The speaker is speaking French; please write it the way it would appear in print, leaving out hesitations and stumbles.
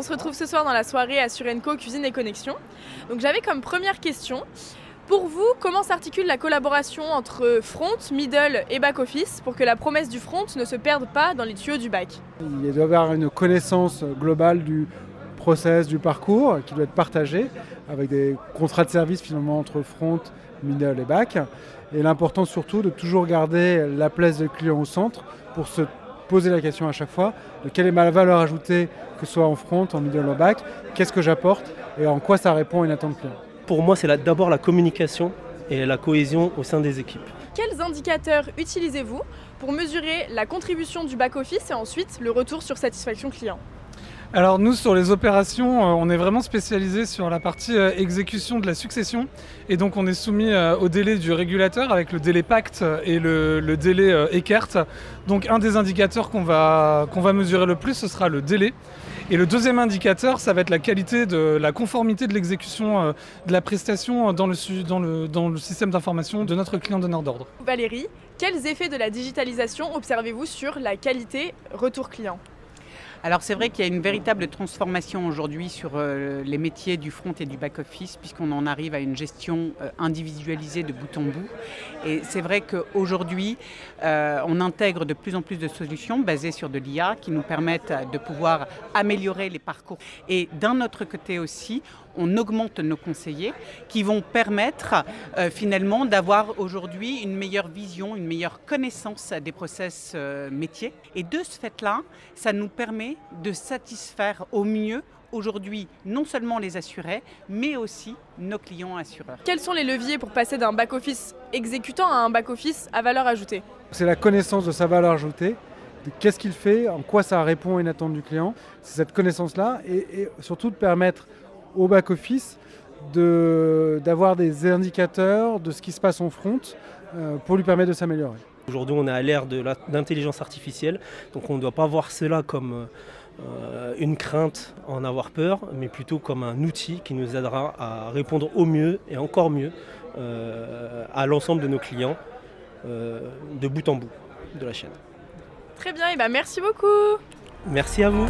on se retrouve ce soir dans la soirée Assurenco Cuisine et Connexion. Donc j'avais comme première question, pour vous, comment s'articule la collaboration entre front, middle et back office pour que la promesse du front ne se perde pas dans les tuyaux du back? Il doit y avoir une connaissance globale du process, du parcours qui doit être partagé avec des contrats de service finalement entre front, middle et back. Et l'important surtout de toujours garder la place du client au centre pour se poser la question à chaque fois de quelle est ma valeur ajoutée, que ce soit en front, en middle ou en back, qu'est-ce que j'apporte et en quoi ça répond à une attente client. Pour moi, c'est d'abord la communication et la cohésion au sein des équipes. Quels indicateurs utilisez-vous pour mesurer la contribution du back-office et ensuite le retour sur satisfaction client? Alors nous, sur les opérations, on est vraiment spécialisé sur la partie exécution de la succession. Et donc on est soumis au délai du régulateur avec le délai PACT et le délai Eckert. Donc un des indicateurs qu'on va mesurer le plus, ce sera le délai. Et le deuxième indicateur, ça va être la qualité de la conformité de l'exécution de la prestation dans le système d'information de notre client donneur d'ordre. Valérie, quels effets de la digitalisation observez-vous sur la qualité retour client? Alors c'est vrai qu'il y a une véritable transformation aujourd'hui sur les métiers du front et du back-office puisqu'on en arrive à une gestion individualisée de bout en bout. Et c'est vrai qu'aujourd'hui, on intègre de plus en plus de solutions basées sur de l'IA qui nous permettent de pouvoir améliorer les parcours. Et d'un autre côté aussi, on augmente nos conseillers qui vont permettre finalement d'avoir aujourd'hui une meilleure vision, une meilleure connaissance des process métiers. Et de ce fait-là, ça nous permet de satisfaire au mieux aujourd'hui non seulement les assurés, mais aussi nos clients assureurs. Quels sont les leviers pour passer d'un back-office exécutant à un back-office à valeur ajoutée? C'est la connaissance de sa valeur ajoutée, de qu'est-ce qu'il fait, en quoi ça répond à une attente du client. C'est cette connaissance-là et surtout de permettre au back-office d'avoir des indicateurs de ce qui se passe en front pour lui permettre de s'améliorer. Aujourd'hui, on est à l'ère de l'intelligence artificielle, donc on ne doit pas voir cela comme une crainte, en avoir peur, mais plutôt comme un outil qui nous aidera à répondre au mieux et encore mieux à l'ensemble de nos clients de bout en bout de la chaîne. Très bien, et merci beaucoup. Merci à vous.